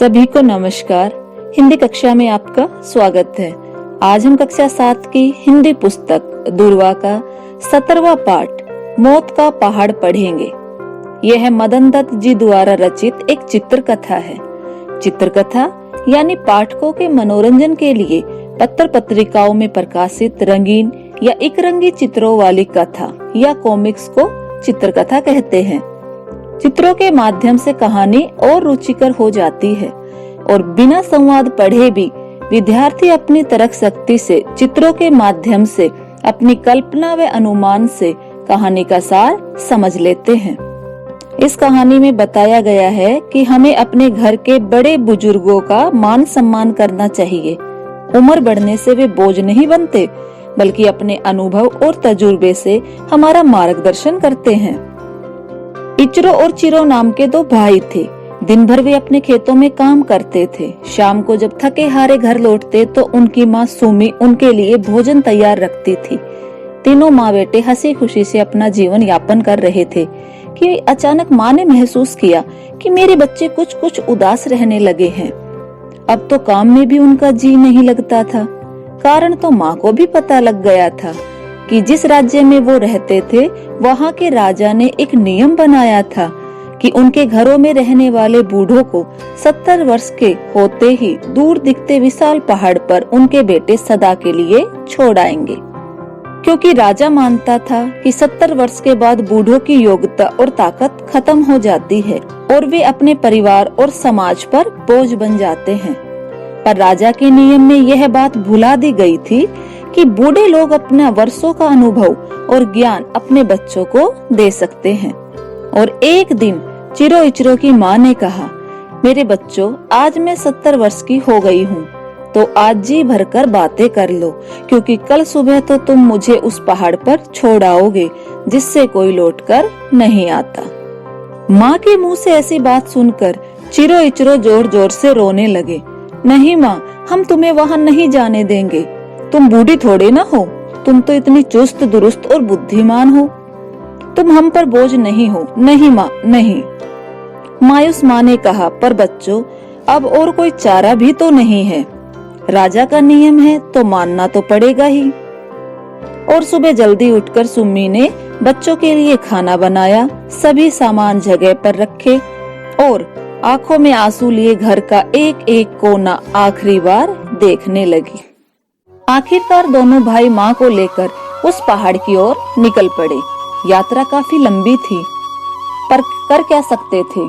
सभी को नमस्कार। हिंदी कक्षा में आपका स्वागत है। आज हम कक्षा 7 की हिंदी पुस्तक दुर्वा का 17वां पाठ मौत का पहाड़ पढ़ेंगे। यह मदन दत्त जी द्वारा रचित एक चित्रकथा है। चित्रकथा यानी पाठकों के मनोरंजन के लिए पत्र पत्रिकाओं में प्रकाशित रंगीन या एकरंगी चित्रों वाली कथा या कॉमिक्स को चित्रकथा कहते हैं। चित्रों के माध्यम से कहानी और रुचिकर हो जाती है और बिना संवाद पढ़े भी विद्यार्थी अपनी तर्क शक्ति से चित्रों के माध्यम से अपनी कल्पना व अनुमान से कहानी का सार समझ लेते हैं। इस कहानी में बताया गया है कि हमें अपने घर के बड़े बुजुर्गों का मान सम्मान करना चाहिए। उम्र बढ़ने से वे बोझ नहीं बनते, बल्कि अपने अनुभव और तजुर्बे से हमारा मार्गदर्शन करते हैं। इचरो और चिरो नाम के दो भाई थे। दिन भर वे अपने खेतों में काम करते थे। शाम को जब थके हारे घर लौटते तो उनकी माँ सुमी उनके लिए भोजन तैयार रखती थी। तीनों माँ बेटे हंसी खुशी से अपना जीवन यापन कर रहे थे कि अचानक माँ ने महसूस किया कि मेरे बच्चे कुछ कुछ उदास रहने लगे हैं। अब तो काम में भी उनका जी नहीं लगता था। कारण तो माँ को भी पता लग गया था कि जिस राज्य में वो रहते थे वहाँ के राजा ने एक नियम बनाया था कि उनके घरों में रहने वाले बूढ़ों को 70 वर्ष के होते ही दूर दिखते विशाल पहाड़ पर उनके बेटे सदा के लिए छोड़ आएंगे। क्योंकि राजा मानता था कि 70 वर्ष के बाद बूढ़ों की योग्यता और ताकत खत्म हो जाती है और वे अपने परिवार और समाज पर बोझ बन जाते हैं। पर राजा के नियम में यह बात भुला दी गई थी कि बूढ़े लोग अपना वर्षों का अनुभव और ज्ञान अपने बच्चों को दे सकते हैं। और एक दिन चिरो इचरो की माँ ने कहा, मेरे बच्चों, आज मैं 70 वर्ष की हो गई हूँ, तो आज जी भरकर बातें कर लो, क्योंकि कल सुबह तो तुम मुझे उस पहाड़ पर छोड़ आओगे जिससे कोई लौटकर नहीं आता। माँ के मुँह से ऐसी बात सुनकर चिरो इचरो जोर जोर से रोने लगे। नहीं माँ, हम तुम्हें वहाँ नहीं जाने देंगे। तुम बूढ़ी थोड़े ना हो, तुम तो इतनी चुस्त दुरुस्त और बुद्धिमान हो। तुम हम पर बोझ नहीं हो। नहीं माँ, नहीं। मायूस माँ ने कहा, पर बच्चों, अब और कोई चारा भी तो नहीं है। राजा का नियम है तो मानना तो पड़ेगा ही। और सुबह जल्दी उठकर सुम्मी ने बच्चों के लिए खाना बनाया, सभी सामान जगह पर रखे और आंखों में आंसू लिए घर का एक एक कोना आखिरी बार देखने लगी। आखिरकार दोनों भाई माँ को लेकर उस पहाड़ की ओर निकल पड़े। यात्रा काफी लंबी थी, पर कर क्या सकते थे।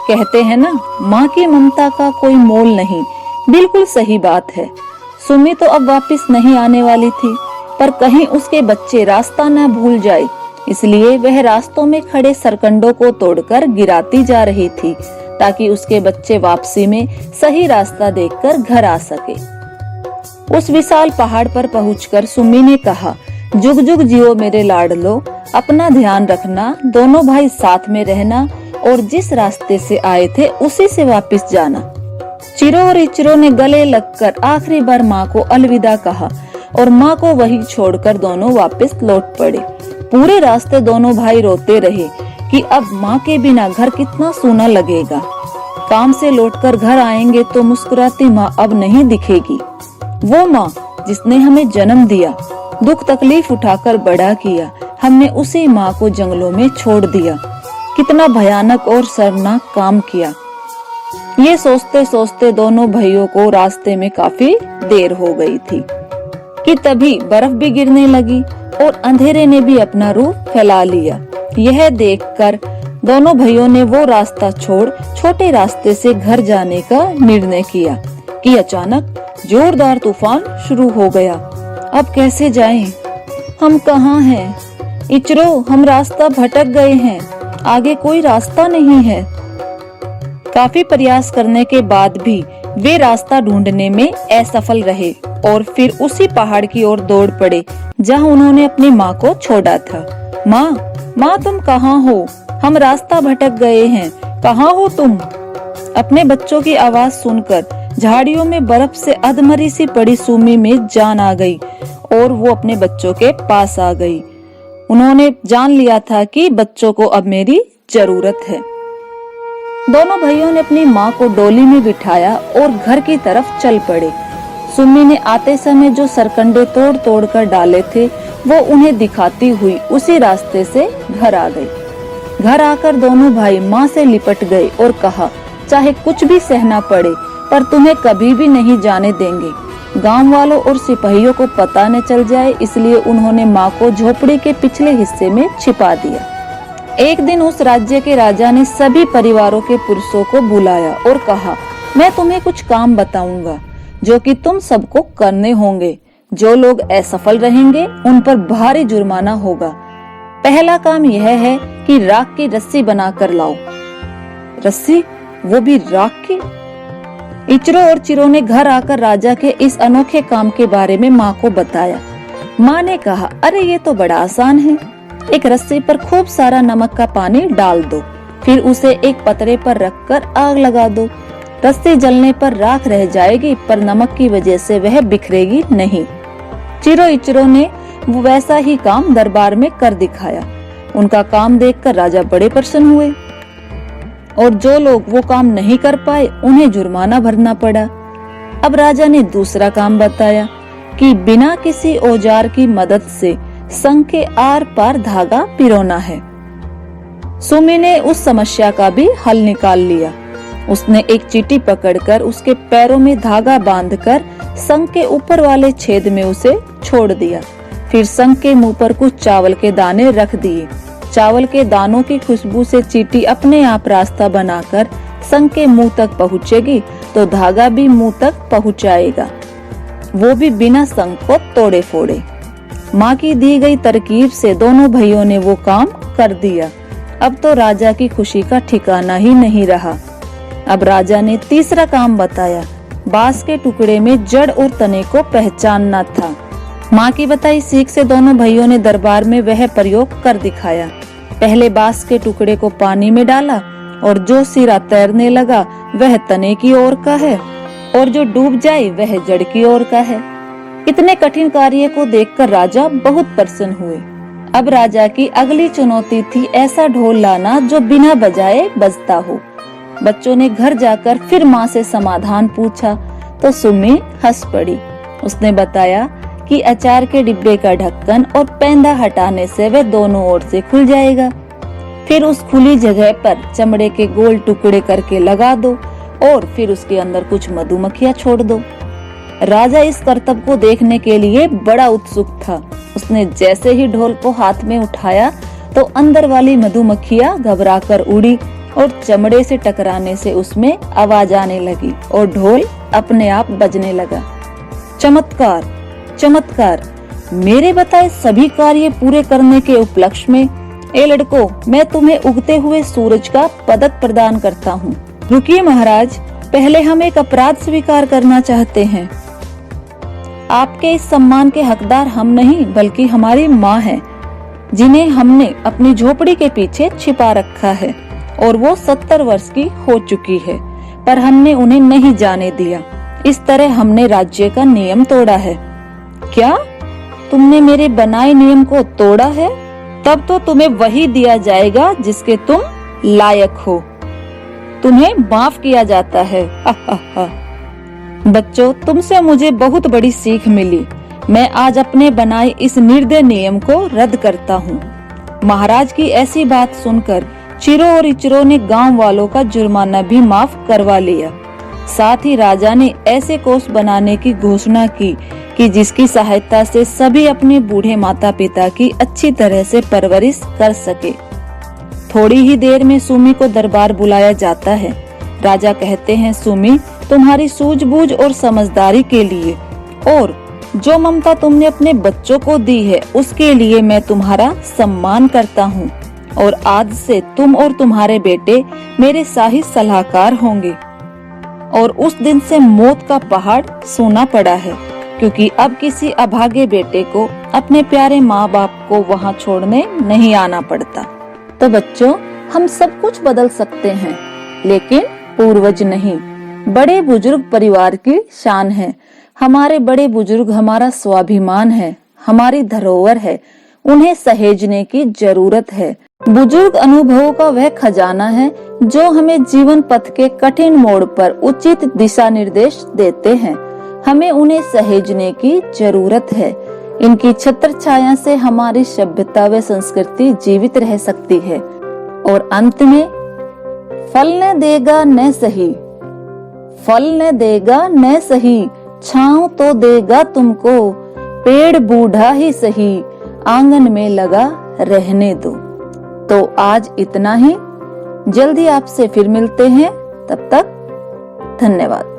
कहते हैं ना, माँ की ममता का कोई मोल नहीं। बिल्कुल सही बात है। सुमी तो अब वापस नहीं आने वाली थी, पर कहीं उसके बच्चे रास्ता न भूल जाए, इसलिए वह रास्तों में खड़े सरकंडों को तोड़कर गिराती जा रही थी, ताकि उसके बच्चे वापसी में सही रास्ता देखकर घर आ सके। उस विशाल पहाड़ पर पहुंचकर सुमी ने कहा, जुग जुग जियो मेरे लाडलो, अपना ध्यान रखना, दोनों भाई साथ में रहना और जिस रास्ते से आए थे उसी से वापस जाना। चिरो और इचरो ने गले लगकर आखिरी बार माँ को अलविदा कहा और माँ को वहीं छोड़कर दोनों वापस लौट पड़े। पूरे रास्ते दोनों भाई रोते रहे कि अब माँ के बिना घर कितना सूना लगेगा। काम से लौटकर घर आएंगे तो मुस्कुराती माँ अब नहीं दिखेगी। वो माँ जिसने हमें जन्म दिया, दुख तकलीफ उठाकर बड़ा किया, हमने उसी माँ को जंगलों में छोड़ दिया। कितना भयानक और शर्मनाक काम किया। ये सोचते सोचते दोनों भाइयों को रास्ते में काफी देर हो गई थी कि तभी बर्फ भी गिरने लगी और अंधेरे ने भी अपना रूप फैला लिया। यह देखकर दोनों भाइयों ने वो रास्ता छोड़ छोटे रास्ते से घर जाने का निर्णय किया कि अचानक जोरदार तूफान शुरू हो गया। अब कैसे जाएं? हम कहाँ हैं? इचरो, हम रास्ता भटक गए हैं, आगे कोई रास्ता नहीं है। काफी प्रयास करने के बाद भी वे रास्ता ढूंढने में असफल रहे और फिर उसी पहाड़ की ओर दौड़ पड़े जहां उन्होंने अपनी माँ को छोड़ा था। माँ, माँ, तुम कहाँ हो? हम रास्ता भटक गए हैं, कहाँ हो तुम? अपने बच्चों की आवाज सुनकर झाड़ियों में बर्फ से अधमरी सी पड़ी सुमी में जान आ गई और वो अपने बच्चों के पास आ गई। उन्होंने जान लिया था कि बच्चों को अब मेरी जरूरत है। दोनों भाइयों ने अपनी माँ को डोली में बिठाया और घर की तरफ चल पड़े। सुम्मी ने आते समय जो सरकंडे तोड़ तोड़ कर डाले थे वो उन्हें दिखाती हुई उसी रास्ते से घर आ गई। घर आकर दोनों भाई माँ से लिपट गए और कहा, चाहे कुछ भी सहना पड़े पर तुम्हें कभी भी नहीं जाने देंगे। गांव वालों और सिपाहियों को पता न चल जाए इसलिए उन्होंने माँ को झोपड़ी के पिछले हिस्से में छिपा दिया। एक दिन उस राज्य के राजा ने सभी परिवारों के पुरुषों को बुलाया और कहा, मैं तुम्हें कुछ काम बताऊंगा जो कि तुम सबको करने होंगे। जो लोग असफल रहेंगे उन पर भारी जुर्माना होगा। पहला काम यह है कि राख की रस्सी बनाकर लाओ। रस्सी, वो भी राख की? इचरो और चिरो ने घर आकर राजा के इस अनोखे काम के बारे में माँ को बताया। माँ ने कहा, अरे ये तो बड़ा आसान है। एक रस्सी पर खूब सारा नमक का पानी डाल दो, फिर उसे एक पतरे पर रखकर आग लगा दो। रस्सी जलने पर राख रह जाएगी पर नमक की वजह से वह बिखरेगी नहीं। चिरो इचरो ने वो वैसा ही काम दरबार में कर दिखाया। उनका काम देखकर राजा बड़े प्रसन्न हुए और जो लोग वो काम नहीं कर पाए उन्हें जुर्माना भरना पड़ा। अब राजा ने दूसरा काम बताया कि बिना किसी औजार की मदद से संग के आर पार धागा पिरोना है। सुमी ने उस समस्या का भी हल निकाल लिया। उसने एक चींटी पकड़कर उसके पैरों में धागा बांधकर संग के ऊपर वाले छेद में उसे छोड़ दिया। फिर संग के मुंह पर कुछ चावल के दाने रख दिए। चावल के दानों की खुशबू से चींटी अपने आप रास्ता बनाकर संग के मुंह तक पहुँचेगी तो धागा भी मुंह तक पहुँचाएगा, वो भी बिना संग को तोड़े फोड़े। माँ की दी गई तरकीब से दोनों भाइयों ने वो काम कर दिया। अब तो राजा की खुशी का ठिकाना ही नहीं रहा। अब राजा ने तीसरा काम बताया। बांस के टुकड़े में जड़ और तने को पहचानना था। माँ की बताई सीख से दोनों भाइयों ने दरबार में वह प्रयोग कर दिखाया। पहले बांस के टुकड़े को पानी में डाला और जो सिरा तैरने लगा वह तने की ओर का है और जो डूब जाए वह जड़ की ओर का है। इतने कठिन कार्य को देखकर राजा बहुत प्रसन्न हुए। अब राजा की अगली चुनौती थी ऐसा ढोल लाना जो बिना बजाए बजता हो। बच्चों ने घर जाकर फिर माँ से समाधान पूछा तो सुम्मी हंस पड़ी। उसने बताया कि अचार के डिब्बे का ढक्कन और पैंदा हटाने से वह दोनों ओर से खुल जाएगा। फिर उस खुली जगह पर चमड़े के गोल टुकड़े करके लगा दो और फिर उसके अंदर कुछ मधुमक्खियां छोड़ दो। राजा इस करतब को देखने के लिए बड़ा उत्सुक था। उसने जैसे ही ढोल को हाथ में उठाया तो अंदर वाली मधुमक्खियां घबराकर उड़ी और चमड़े से टकराने से उसमें आवाज आने लगी और ढोल अपने आप बजने लगा। चमत्कार, चमत्कार! मेरे बताए सभी कार्य पूरे करने के उपलक्ष्य में ए लड़को, मैं तुम्हें उगते हुए सूरज का पदक प्रदान करता हूँ। रुकिए महाराज, पहले हम एक अपराध स्वीकार करना चाहते हैं। आपके इस सम्मान के हकदार हम नहीं बल्कि हमारी माँ है, जिन्हें हमने अपनी झोपड़ी के पीछे छिपा रखा है और वो 70 वर्ष की हो चुकी है, पर हमने उन्हें नहीं जाने दिया। इस तरह हमने राज्य का नियम तोड़ा है। क्या तुमने मेरे बनाए नियम को तोड़ा है? तब तो तुम्हें वही दिया जाएगा जिसके तुम लायक हो। तुम्हें माफ किया जाता है। बच्चों, तुमसे मुझे बहुत बड़ी सीख मिली। मैं आज अपने बनाए इस निर्दय नियम को रद्द करता हूँ। महाराज की ऐसी बात सुनकर चिरो और इचरो ने गांव वालों का जुर्माना भी माफ करवा लिया। साथ ही राजा ने ऐसे कोष बनाने की घोषणा की कि जिसकी सहायता से सभी अपने बूढ़े माता पिता की अच्छी तरह से परवरिश कर सके। थोड़ी ही देर में सुमी को दरबार बुलाया जाता है। राजा कहते हैं, सुमी, तुम्हारी सूझबूझ और समझदारी के लिए और जो ममता तुमने अपने बच्चों को दी है उसके लिए मैं तुम्हारा सम्मान करता हूँ और आज से तुम और तुम्हारे बेटे मेरे शाही सलाहकार होंगे। और उस दिन से मौत का पहाड़ सूना पड़ा है, क्योंकि अब किसी अभागे बेटे को अपने प्यारे माँ बाप को वहाँ छोड़ने नहीं आना पड़ता। तो बच्चों, हम सब कुछ बदल सकते हैं, लेकिन पूर्वज नहीं। बड़े बुजुर्ग परिवार की शान है। हमारे बड़े बुजुर्ग हमारा स्वाभिमान है, हमारी धरोहर है। उन्हें सहेजने की जरूरत है। बुजुर्ग अनुभवों का वह खजाना है जो हमें जीवन पथ के कठिन मोड़ पर उचित दिशा निर्देश देते हैं। हमें उन्हें सहेजने की जरूरत है। इनकी छत्र छाया से हमारी सभ्यता व संस्कृति जीवित रह सकती है। और अंत में, फल न देगा न सही, फल न देगा न सही, छांव तो देगा तुमको, पेड़ बूढ़ा ही सही, आंगन में लगा रहने दो। तो आज इतना ही। जल्दी आपसे फिर मिलते हैं। तब तक धन्यवाद।